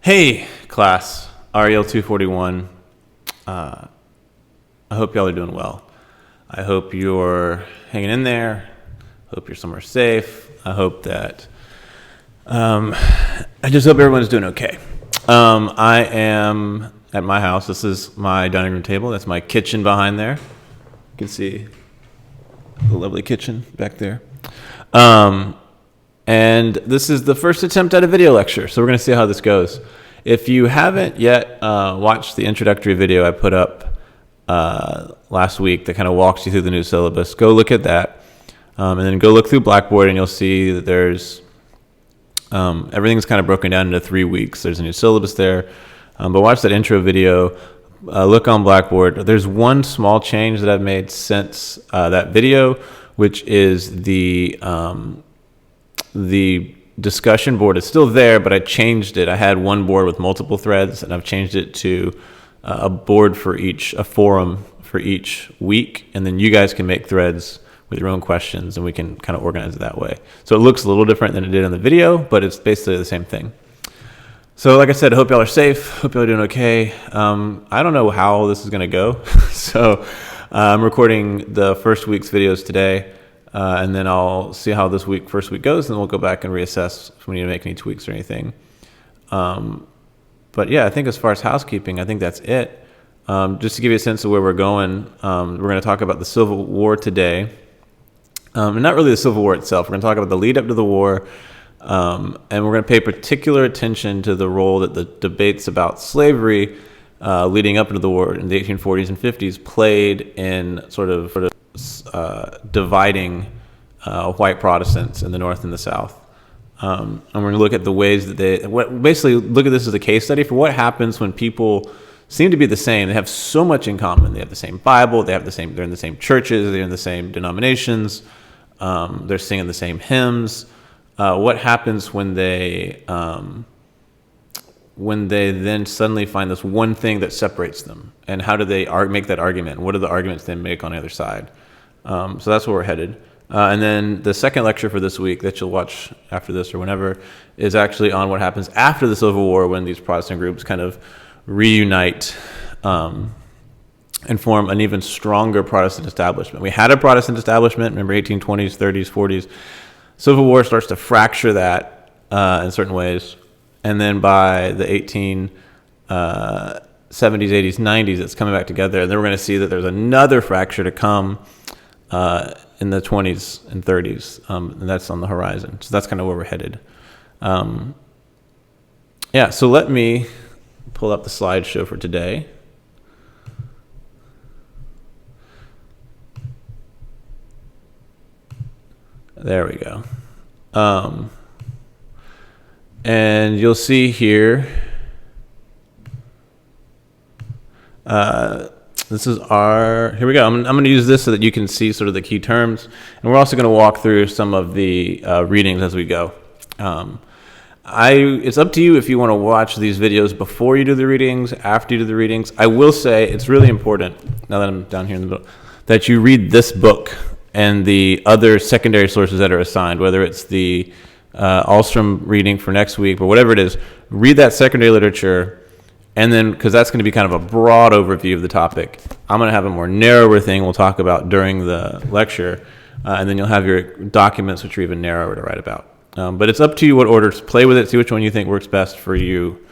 Hey, class, REL 241. I hope y'all are doing well. I hope you're hanging in there. Hope you're somewhere safe. I hope that, I just hope everyone's doing okay. I am at my house. This is my dining room table. That's my kitchen behind there. You can see the lovely kitchen back there. And this is the first attempt at a video lecture, so we're going to see how this goes. If you haven't yet watched the introductory video I put up last week that kind of walks you through the new syllabus, go look at that, and then go look through Blackboard, and you'll see that there's everything's kind of broken down into 3 weeks. There's a new syllabus there, but watch that intro video. Look on Blackboard. There's one small change that I've made since that video, which is the discussion board is still there, but I changed it. I had one board with multiple threads, and I've changed it to a board for each, a forum for each week, and then you guys can make threads with your own questions, and we can kind of organize it that way. So it looks a little different than it did in the video, but it's basically the same thing. So like I said, I hope y'all are safe. Hope y'all are doing okay. I don't know how this is going to go. So I'm recording the first week's videos today. And then I'll see how this first week goes, and then we'll go back and reassess if we need to make any tweaks or anything. But yeah, I think as far as housekeeping, I think that's it. Just to give you a sense of where we're going, we're going to talk about the Civil War today. And not really the Civil War itself. We're going to talk about the lead up to the war, and we're going to pay particular attention to the role that the debates about slavery leading up into the war in the 1840s and 50s played in sort of dividing white Protestants in the North and the South. And we're going to look at the ways that basically look at this as a case study for what happens when people seem to be the same. They have so much in common. They have the same Bible. They're in the same churches. They're in the same denominations. They're singing the same hymns. What happens when they then suddenly find this one thing that separates them? And how do they make that argument? What are the arguments they make on the other side? So that's where we're headed. And then the second lecture for this week that you'll watch after this or whenever is actually on what happens after the Civil War when these Protestant groups kind of reunite and form an even stronger Protestant establishment. We had a Protestant establishment, remember 1820s, 30s, 40s. Civil War starts to fracture that in certain ways. And then by the 1870s, 80s, 90s, it's coming back together. And then we're going to see that there's another fracture to come in the 20s and 30s, and that's on the horizon. So that's kind of where we're headed. Yeah, so let me pull up the slideshow for today. There we go. And you'll see here, this is here we go. I'm going to use this so that you can see sort of the key terms. And we're also going to walk through some of the readings as we go. It's up to you if you want to watch these videos before you do the readings, after you do the readings. I will say it's really important, now that I'm down here in the middle, that you read this book and the other secondary sources that are assigned, whether it's the Alstrom reading for next week or whatever it is. Read that secondary literature. And then, because that's going to be kind of a broad overview of the topic, I'm going to have a more narrower thing we'll talk about during the lecture, and then you'll have your documents, which are even narrower to write about. But it's up to you what order to play with it, see which one you think works best for you,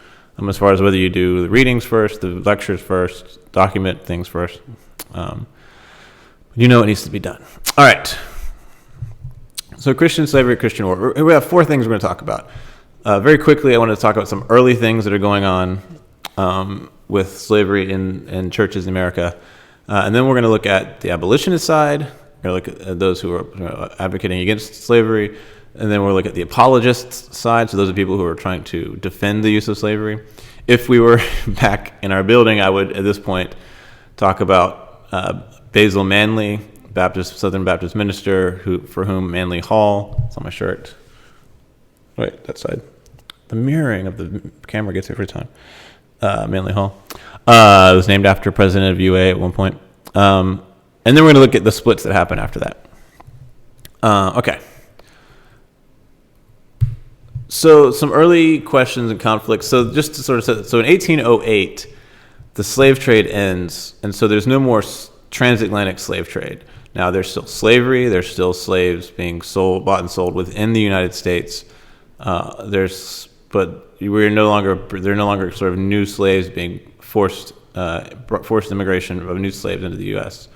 as far as whether you do the readings first, the lectures first, document things first. You know what needs to be done. All right. So Christian slavery, Christian war. We have 4 things we're going to talk about. Very quickly, I want to talk about some early things that are going on with slavery in churches in America. And then we're going to look at the abolitionist side. We're going to look at those who are advocating against slavery. And then we'll look at the apologists side. So those are people who are trying to defend the use of slavery. If we were back in our building, I would, at this point, talk about Basil Manley, Southern Baptist minister, for whom Manley Hall, it's on my shirt. Right, that side. The mirroring of the camera gets every time. Manley Hall. It was named after president of UA at one point. And then we're going to look at the splits that happened after that. Okay. So some early questions and conflicts. So just to sort of say, so in 1808, the slave trade ends, and so there's no more transatlantic slave trade. Now there's still slavery. There's still slaves being bought and sold within the United States. But they're no longer sort of new slaves being forced immigration of new slaves into the U.S.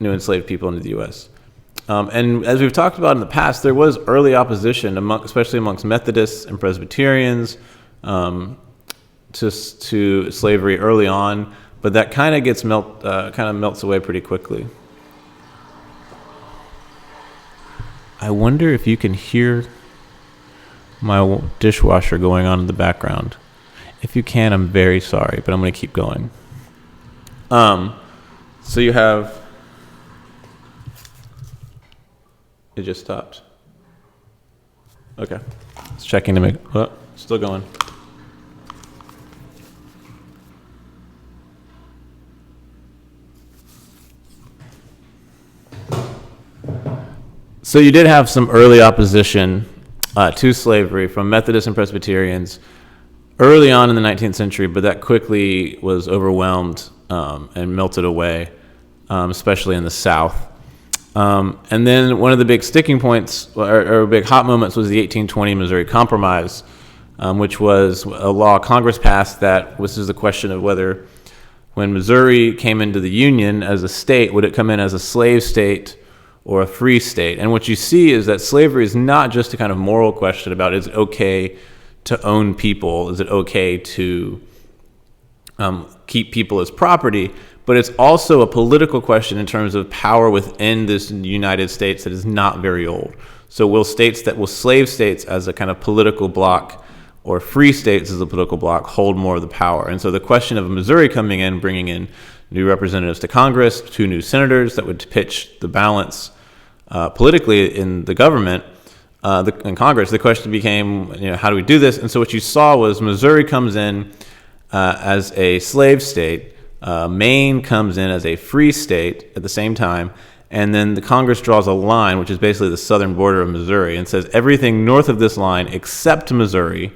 New enslaved people into the U.S. And as we've talked about in the past, there was early opposition, especially amongst Methodists and Presbyterians, to slavery early on, but that kind of melts away pretty quickly. I wonder if you can hear my dishwasher going on in the background. If you can, I'm very sorry, but I'm going to keep going. So you have... It just stopped. Okay. It's checking to make... Oh, still going. So you did have some early opposition to slavery from Methodists and Presbyterians early on in the 19th century, but that quickly was overwhelmed and melted away, especially in the South. And then one of the big sticking points or big hot moments was the 1820 Missouri Compromise, which was a law Congress passed that this is the question of whether when Missouri came into the Union as a state, would it come in as a slave state or a free state? And what you see is that slavery is not just a kind of moral question about is it okay to own people, is it okay to keep people as property, but it's also a political question in terms of power within this United States that is not very old. So will slave states as a kind of political bloc or free states as a political bloc hold more of the power? And so the question of Missouri coming in, bringing in new representatives to Congress, 2 new senators that would pitch the balance politically in the government, in Congress, the question became, how do we do this? And so what you saw was Missouri comes in as a slave state, Maine comes in as a free state at the same time, and then the Congress draws a line, which is basically the southern border of Missouri, and says everything north of this line except Missouri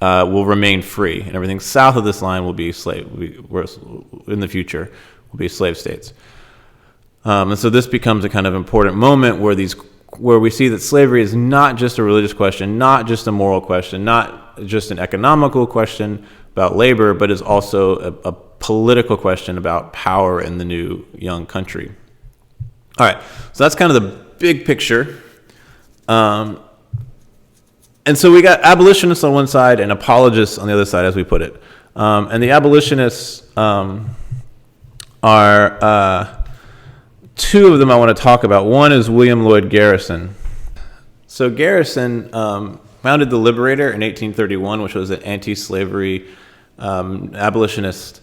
will remain free, and everything south of this line will be in the future will be slave states. And so this becomes a kind of important moment where we see that slavery is not just a religious question, not just a moral question, not just an economical question about labor, but is also a political question about power in the new young country. All right, so that's kind of the big picture. And so we got abolitionists on one side and apologists on the other side, as we put it. And the abolitionists are 2 of them I want to talk about. One is William Lloyd Garrison. So Garrison founded The Liberator in 1831, which was an anti-slavery abolitionist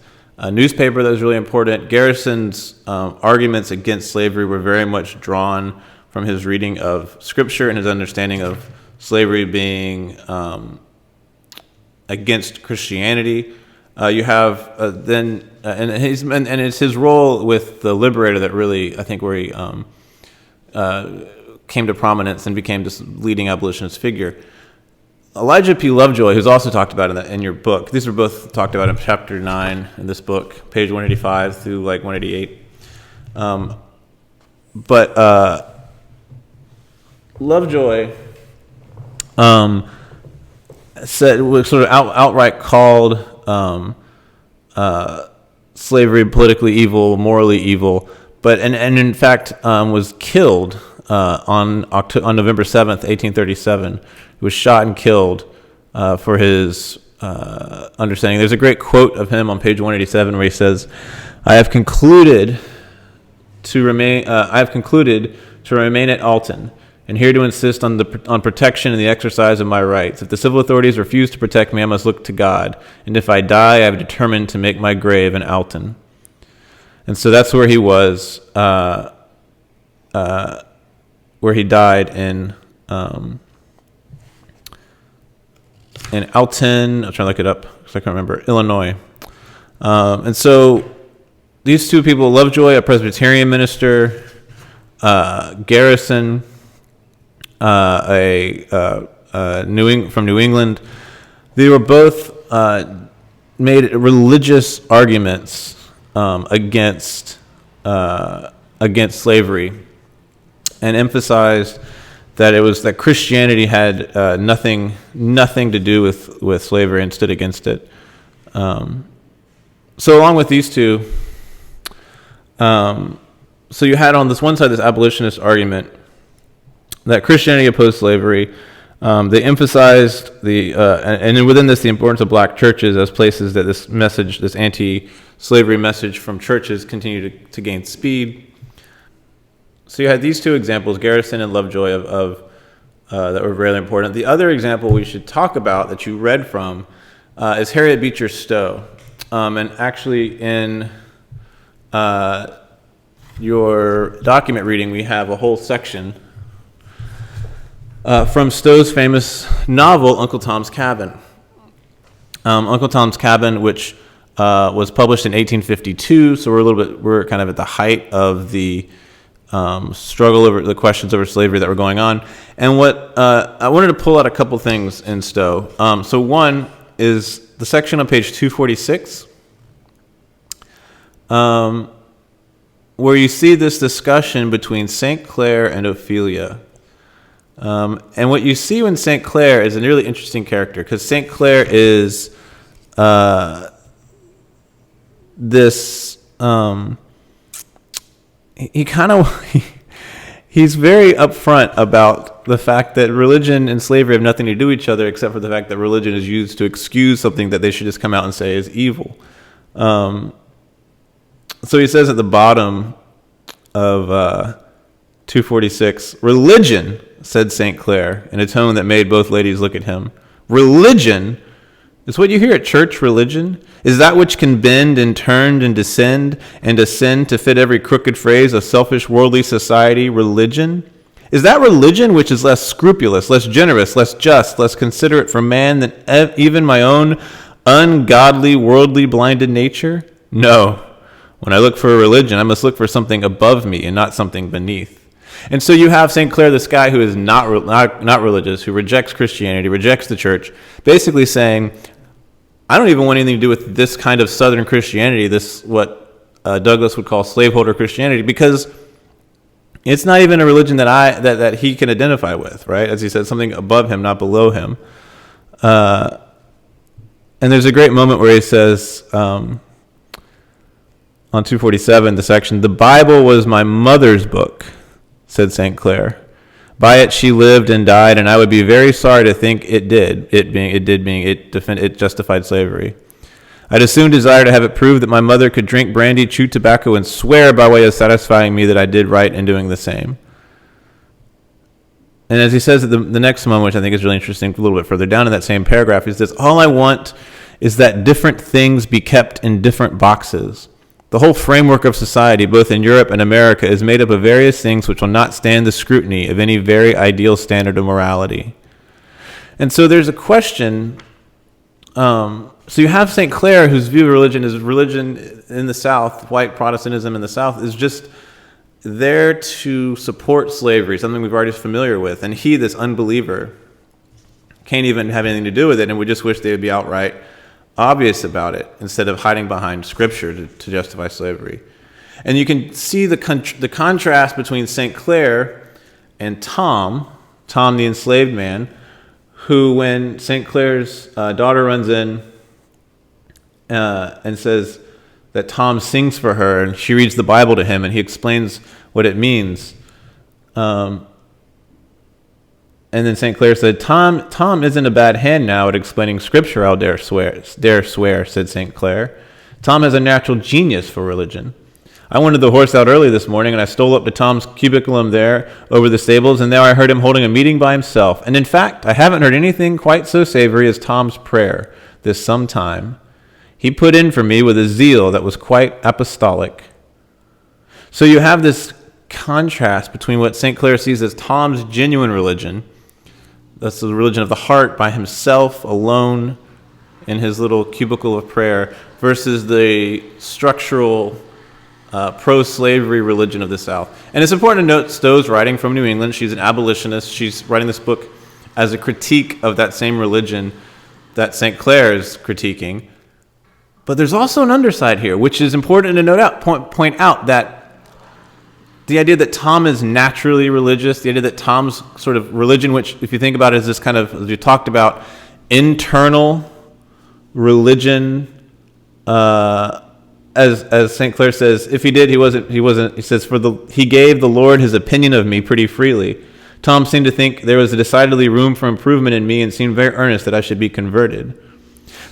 newspaper that was really important. Garrison's arguments against slavery were very much drawn from his reading of Scripture and his understanding of slavery being against Christianity. You have and it's his role with The Liberator that really, I think, where he came to prominence and became this leading abolitionist figure. Elijah P. Lovejoy, who's also talked about in your book, these were both talked about in chapter 9 in this book, page 185 through 188. But Lovejoy said, sort of outright called slavery politically evil, morally evil, but and in fact was killed on November 7th, 1837. He was shot and killed for his understanding. There's a great quote of him on page 187 where he says, "I have concluded to remain at Alton, and here to insist on protection and the exercise of my rights. If the civil authorities refuse to protect me, I must look to God. And if I die, I have determined to make my grave in Alton." And so that's where he was, where he died in Alton. I'm trying to look it up because I can't remember. Illinois. And so these 2 people, Lovejoy, a Presbyterian minister, Garrison, a from New England. They were both made religious arguments against slavery, and emphasized that it was that Christianity had nothing to do with slavery and stood against it. So along with these two, so you had on this one side this abolitionist argument that Christianity opposed slavery. They emphasized and within this, the importance of black churches as places that this message, this anti-slavery message from churches, continue to gain speed. So you had these two examples, Garrison and Lovejoy, of that were really important. The other example we should talk about that you read from is Harriet Beecher Stowe. And actually in your document reading, we have a whole section from Stowe's famous novel, Uncle Tom's Cabin. Uncle Tom's Cabin, which was published in 1852, so we're kind of at the height of the struggle over the questions over slavery that were going on. And what I wanted to pull out a couple things in Stowe. So one is the section on page 246, where you see this discussion between St. Clair and Ophelia. And what you see in St. Clair is a really interesting character, because St. Clair is this... he's very upfront about the fact that religion and slavery have nothing to do with each other, except for the fact that religion is used to excuse something that they should just come out and say is evil. So he says at the bottom of 246, "Religion," said St. Clair in a tone that made both ladies look at him. "Religion is what you hear at church, religion? Is that which can bend and turn and descend and ascend to fit every crooked phrase of selfish worldly society, religion? Is that religion which is less scrupulous, less generous, less just, less considerate for man than even my own ungodly, worldly, blinded nature? No. When I look for a religion, I must look for something above me and not something beneath." And so you have St. Clair, this guy who is not religious, who rejects Christianity, rejects the church, basically saying, I don't even want anything to do with this kind of Southern Christianity, this what Douglas would call slaveholder Christianity, because it's not even a religion that he can identify with, right? As he said, something above him, not below him. And there's a great moment where he says, on 247, the section, "The Bible was my mother's book," said St. Clair. "By it she lived and died, and I would be very sorry to think it justified slavery. I'd as soon desire to have it proved that my mother could drink brandy, chew tobacco, and swear by way of satisfying me that I did right in doing the same." And as he says at the next moment, which I think is really interesting, a little bit further down in that same paragraph, he says, "All I want is that different things be kept in different boxes. The whole framework of society, both in Europe and America, is made up of various things which will not stand the scrutiny of any very ideal standard of morality." And so there's a question. So you have St. Clair, whose view of religion is religion in the South, white Protestantism in the South, is just there to support slavery, something we've already familiar with. And he, this unbeliever, can't even have anything to do with it, and we just wish they would be outright obvious about it instead of hiding behind Scripture to justify slavery. And you can see the contrast between St. Clair and Tom the enslaved man, who, when St. Clair's daughter runs in and says that Tom sings for her, and she reads the Bible to him, and he explains what it means. And then St. Clair said, Tom isn't a bad hand now at explaining Scripture, I'll dare swear, said St. Clair. Tom has a natural genius for religion. I wanted the horse out early this morning, and I stole up to Tom's cubiculum there over the stables, and there I heard him holding a meeting by himself. And in fact, I haven't heard anything quite so savory as Tom's prayer this some time. He put in for me with a zeal that was quite apostolic. So you have this contrast between what St. Clair sees as Tom's genuine religion. That's the religion of the heart, by himself, alone, in his little cubicle of prayer, versus the structural pro-slavery religion of the South. And it's important to note Stowe's writing from New England. She's an abolitionist. She's writing this book as a critique of that same religion that St. Clair is critiquing. But there's also an underside here, which is important to point out that the idea that Tom is naturally religious, the idea that Tom's sort of religion, which if you think about it is this kind of, as you talked about, internal religion, as St. Clair says, if he did, he wasn't, he says, he gave the Lord his opinion of me pretty freely. Tom seemed to think there was decidedly room for improvement in me and seemed very earnest that I should be converted.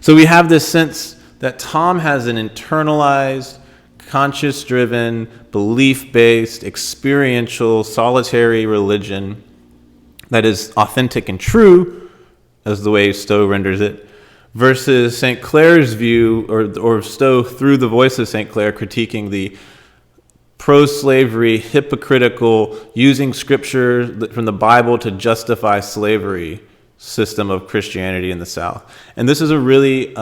So we have this sense that Tom has an internalized, conscious-driven, belief-based, experiential, solitary religion that is authentic and true, as the way Stowe renders it, versus St. Clair's view, or Stowe through the voice of St. Clair, critiquing the pro-slavery, hypocritical, using scripture from the Bible to justify slavery system of Christianity in the South. And this is a really,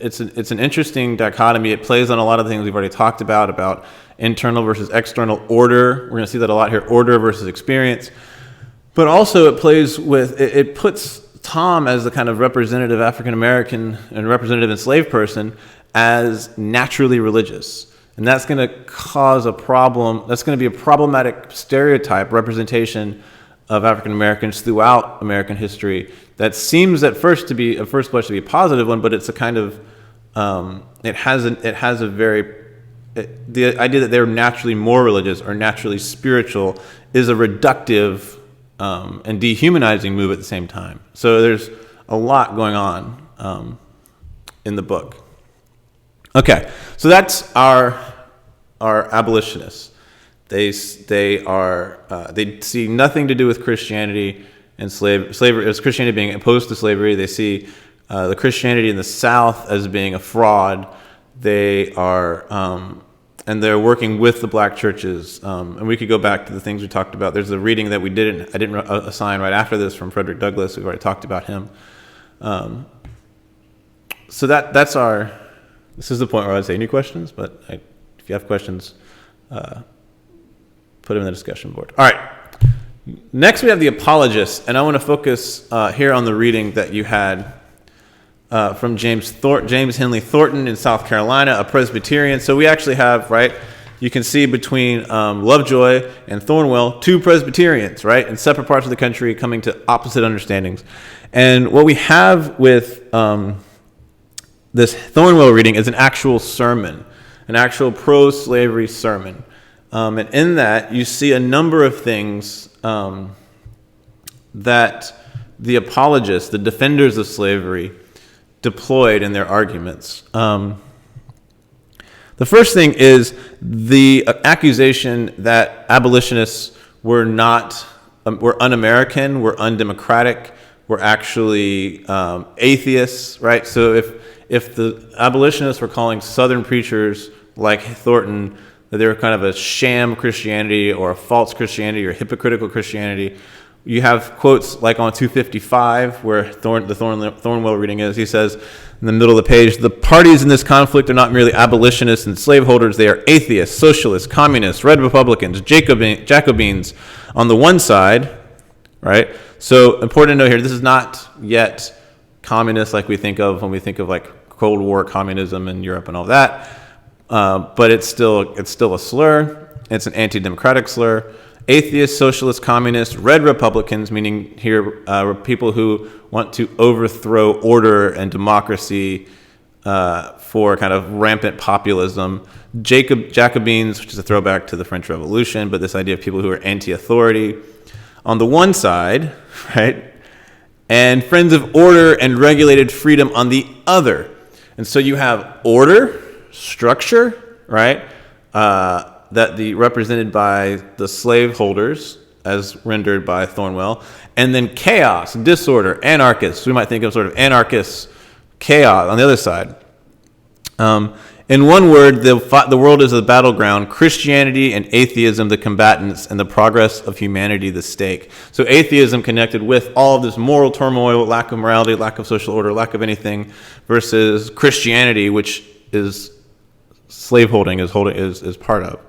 it's an interesting dichotomy. It plays on a lot of the things we've already talked about internal versus external order. We're going to see that a lot here, order versus experience. But also it plays with, it puts Tom as the kind of representative African-American and representative enslaved person as naturally religious. And that's going to cause a problem. That's going to be a problematic stereotype representation of African Americans throughout American history that seems at first blush to be a positive one, but it's a kind of the idea that they're naturally more religious or naturally spiritual is a reductive and dehumanizing move at the same time. So there's a lot going on in the book. Okay, so that's our abolitionists. They see nothing to do with Christianity and slavery as Christianity being opposed to slavery. They see the Christianity in the South as being a fraud. They are and they're working with the black churches. And we could go back to the things we talked about. There's a reading that I didn't assign right after this from Frederick Douglass. We've already talked about him. So this is the point where I'd say any questions, but if you have questions, put them in the discussion board. All right. Next, we have the apologists, and I want to focus here on the reading that you had from James Henley Thornton in South Carolina, a Presbyterian. So we actually have, right, you can see between Lovejoy and Thornwell, two Presbyterians, right, in separate parts of the country coming to opposite understandings. And what we have with this Thornwell reading is an actual sermon, an actual pro-slavery sermon. And in that, you see a number of things that the apologists, the defenders of slavery, deployed in their arguments. The first thing is the accusation that abolitionists were un-American, were undemocratic, were actually atheists, right? So if the abolitionists were calling Southern preachers like Thornton that they were kind of a sham Christianity or a false Christianity or hypocritical Christianity, you have quotes like on 255 where the Thornwell reading is. He says in the middle of the page, the parties in this conflict are not merely abolitionists and slaveholders, they are atheists, socialists, communists, red Republicans, Jacobins on the one side, right? So important to note here, this is not yet communist like we think of when we think of like Cold War communism in Europe and all that. But it's still a slur. It's an anti-democratic slur. Atheists, socialists, communists, red Republicans, meaning here people who want to overthrow order and democracy for kind of rampant populism. Jacobins, which is a throwback to the French Revolution, but this idea of people who are anti-authority on the one side, right? And friends of order and regulated freedom on the other. And so you have order, structure, right? Represented by the slaveholders, as rendered by Thornwell, and then chaos, disorder, anarchists. We might think of sort of anarchists, chaos on the other side. In one word, the world is a battleground. Christianity and atheism, the combatants, and the progress of humanity, the stake. So atheism connected with all of this moral turmoil, lack of morality, lack of social order, lack of anything, versus Christianity, which is slaveholding is part of.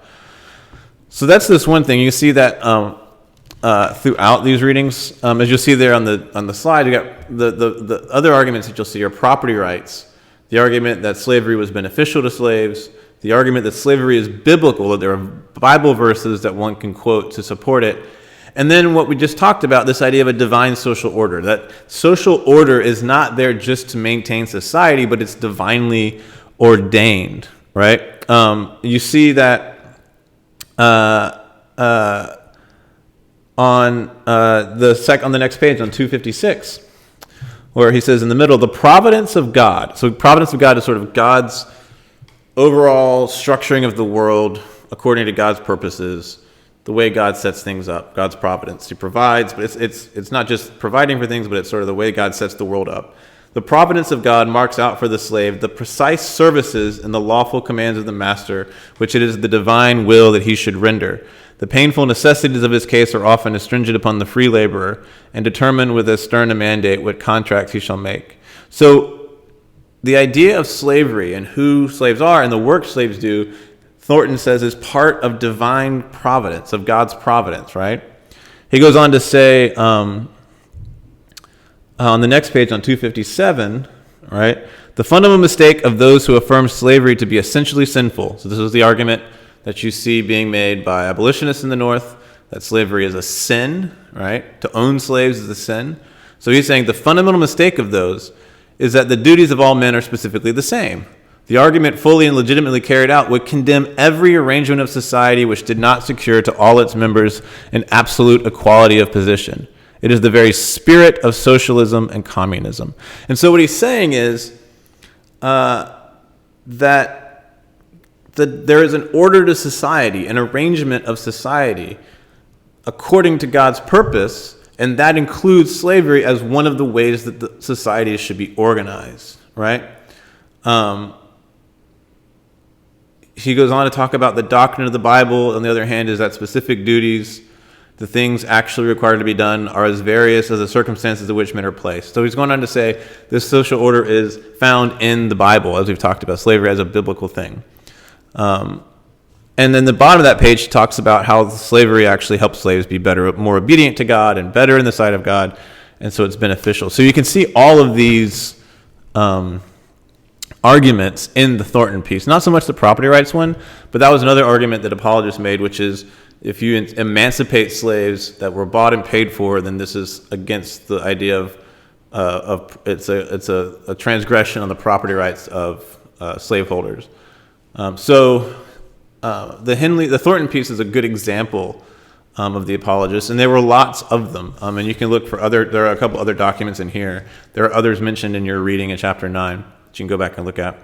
So that's this one thing. You see that throughout these readings. As you'll see there on the slide, you got the other arguments that you'll see are property rights, the argument that slavery was beneficial to slaves, the argument that slavery is biblical, that there are Bible verses that one can quote to support it, and then what we just talked about, this idea of a divine social order, that social order is not there just to maintain society, but it's divinely ordained, right? You see that on the next page, on 256, where he says in the middle, the providence of God. So providence of God is sort of God's overall structuring of the world according to God's purposes, the way God sets things up, God's providence. He provides, but it's not just providing for things, but it's sort of the way God sets the world up. The providence of God marks out for the slave the precise services and the lawful commands of the master, which it is the divine will that he should render. The painful necessities of his case are often astringent upon the free laborer and determine with as stern a mandate what contracts he shall make. So the idea of slavery and who slaves are and the work slaves do, Thornton says, is part of divine providence, of God's providence, right? He goes on to say on the next page, on 257, right, the fundamental mistake of those who affirm slavery to be essentially sinful. So this is the argument that you see being made by abolitionists in the North, that slavery is a sin, right? To own slaves is a sin. So he's saying the fundamental mistake of those is that the duties of all men are specifically the same. The argument, fully and legitimately carried out, would condemn every arrangement of society which did not secure to all its members an absolute equality of position. It is the very spirit of socialism and communism. And so what he's saying is that there is an order to society, an arrangement of society according to God's purpose, and that includes slavery as one of the ways that the society should be organized, right? He goes on to talk about the doctrine of the Bible. On the other hand, is that specific duties, the things actually required to be done, are as various as the circumstances in which men are placed. So he's going on to say this social order is found in the Bible, as we've talked about, slavery as a biblical thing. And then the bottom of that page talks about how slavery actually helps slaves be better, more obedient to God and better in the sight of God, and so it's beneficial. So you can see all of these arguments in the Thornton piece. Not so much the property rights one, but that was another argument that apologists made, which is if you emancipate slaves that were bought and paid for, then this is against the idea of it's a transgression on the property rights of slaveholders. The Thornton piece is a good example of the apologists, and there were lots of them. And you can look for there are a couple other documents in here. There are others mentioned in your reading in chapter 9 that you can go back and look at.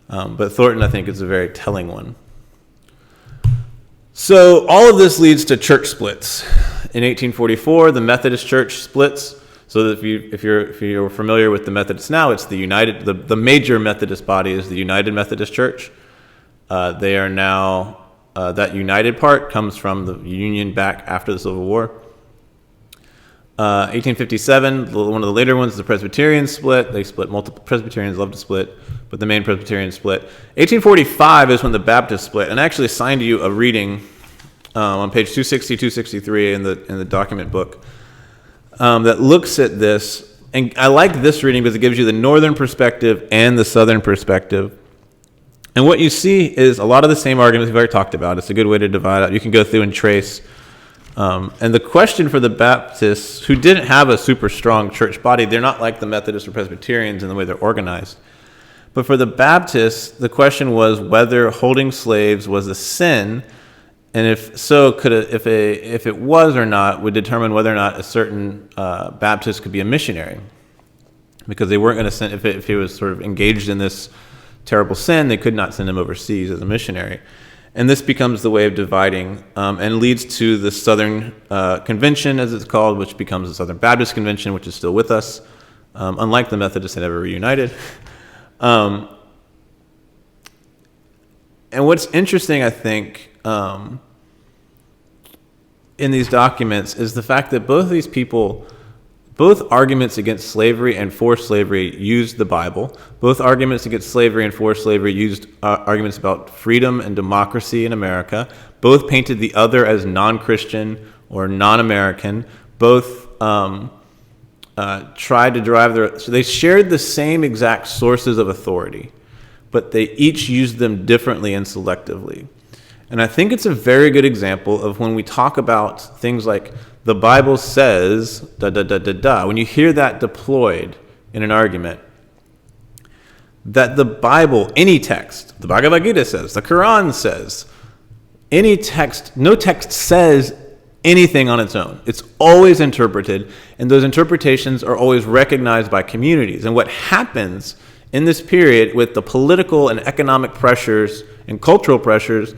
But Thornton, I think, is a very telling one. So all of this leads to church splits. In 1844, the Methodist Church splits. So if you're familiar with the Methodists now, it's the major Methodist body is the United Methodist Church. They are now, that united part comes from the Union back after the Civil War. 1857, one of the later ones, the Presbyterians split. They split. Multiple Presbyterians love to split, but the main Presbyterians split. 1845 is when the Baptists split, and I actually assigned you a reading on page 260, 263 in the document book that looks at this. And I like this reading because it gives you the northern perspective and the southern perspective. And what you see is a lot of the same arguments we've already talked about. It's a good way to divide out. You can go through and trace. And the question for the Baptists, who didn't have a super strong church body, they're not like the Methodists or Presbyterians in the way they're organized. But for the Baptists, the question was whether holding slaves was a sin, and if so, if it was or not, would determine whether or not a certain Baptist could be a missionary, because they weren't going to send if he was sort of engaged in this terrible sin, they could not send him overseas as a missionary. And this becomes the way of dividing and leads to the Southern Convention, as it's called, which becomes the Southern Baptist Convention, which is still with us, unlike the Methodists that never reunited. And what's interesting, I think, in these documents is the fact that both of these people, both arguments against slavery and for slavery used the Bible. Both arguments against slavery and for slavery used arguments about freedom and democracy in America. Both painted the other as non-Christian or non-American, both tried to derive so they shared the same exact sources of authority, but they each used them differently and selectively. And I think it's a very good example of when we talk about things like the Bible says, when you hear that deployed in an argument, that the Bible, any text, the Bhagavad Gita says, the Quran says, any text, no text says anything on its own. It's always interpreted, and those interpretations are always recognized by communities. And what happens in this period with the political and economic pressures and cultural pressures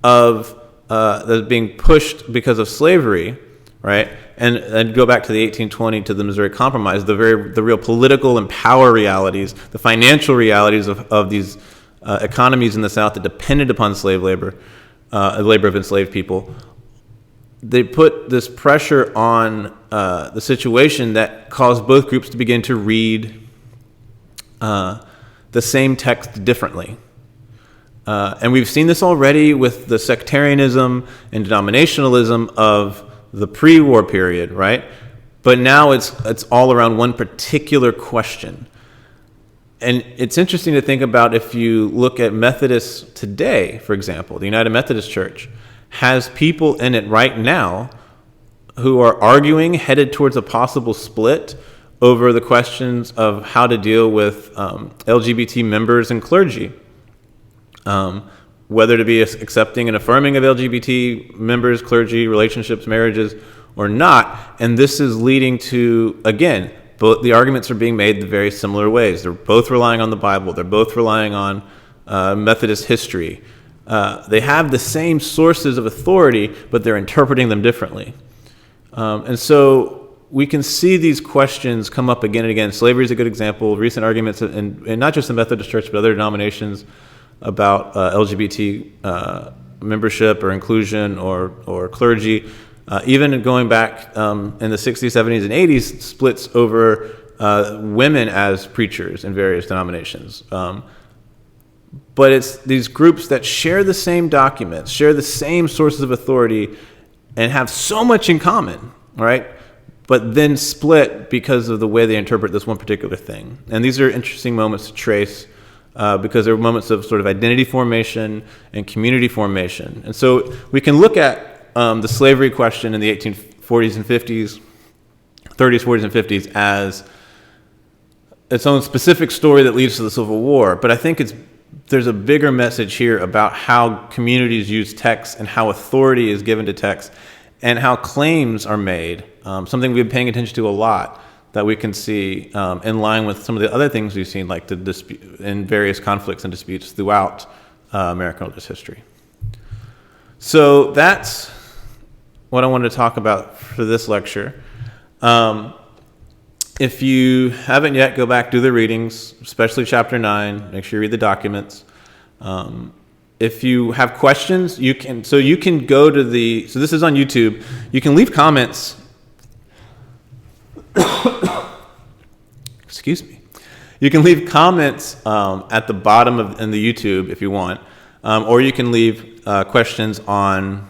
of that being pushed because of slavery, right? And go back to the 1820 to the Missouri Compromise, the real political and power realities, the financial realities of these economies in the South that depended upon slave labor, labor of enslaved people. They put this pressure on the situation that caused both groups to begin to read the same text differently. And we've seen this already with the sectarianism and denominationalism of the pre-war period, right? But now it's all around one particular question. And it's interesting to think about if you look at Methodists today, for example, the United Methodist Church has people in it right now who are arguing, headed towards a possible split over the questions of how to deal with LGBT members and clergy. Whether to be accepting and affirming of LGBT members, clergy, relationships, marriages, or not. And this is leading to, again, both the arguments are being made in very similar ways. They're both relying on the Bible. They're both relying on Methodist history. They have the same sources of authority, but they're interpreting them differently. And so we can see these questions come up again and again. Slavery is a good example. Recent arguments, and not just the Methodist Church, but other denominations about LGBT membership or inclusion or clergy. Even going back in the 60s, 70s, and 80s, splits over women as preachers in various denominations. But it's these groups that share the same documents, share the same sources of authority, and have so much in common, right? But then split because of the way they interpret this one particular thing. And these are interesting moments to trace because they're moments of sort of identity formation and community formation. And so we can look at the slavery question in the 1840s and 50s, 30s, 40s, and 50s as its own specific story that leads to the Civil War. But I think there's a bigger message here about how communities use text and how authority is given to text and how claims are made, something we've been paying attention to a lot that we can see in line with some of the other things we've seen, like the dispute in various conflicts and disputes throughout American religious history. So that's what I wanted to talk about for this lecture. If you haven't yet, go back, do the readings, especially chapter 9. Make sure you read the documents. If you have questions, you can go to so this is on YouTube. You can leave comments. Excuse me. You can leave comments at the bottom in the YouTube if you want, or you can leave questions on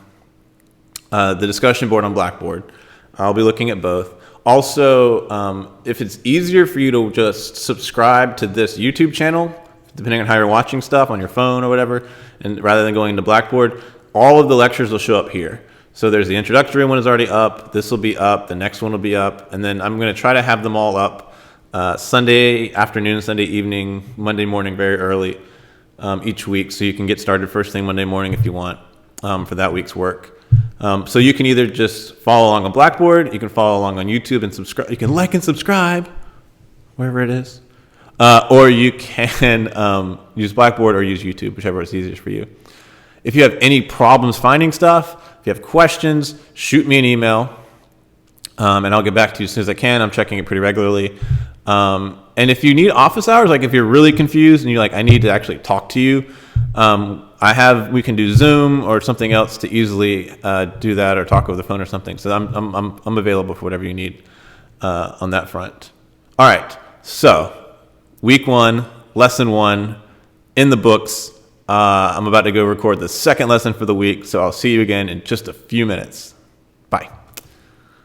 the discussion board on Blackboard. I'll be looking at both. Also, if it's easier for you to just subscribe to this YouTube channel, depending on how you're watching stuff on your phone or whatever, and rather than going to Blackboard, all of the lectures will show up here. So there's the introductory one is already up. This will be up. The next one will be up. And then I'm going to try to have them all up Sunday afternoon, Sunday evening, Monday morning, very early each week. So you can get started first thing Monday morning if you want for that week's work. So you can either just follow along on Blackboard, you can follow along on YouTube and subscribe. You can like and subscribe, wherever it is. Or you can use Blackboard or use YouTube, whichever is easiest for you. If you have any problems finding stuff, if you have questions, shoot me an email, and I'll get back to you as soon as I can. I'm checking it pretty regularly. And if you need office hours, like if you're really confused and you're like, I need to actually talk to you, we can do Zoom or something else to easily do that, or talk over the phone or something. So I'm available for whatever you need on that front. All right. So week 1, lesson 1 in the books. I'm about to go record the second lesson for the week. So I'll see you again in just a few minutes. Bye.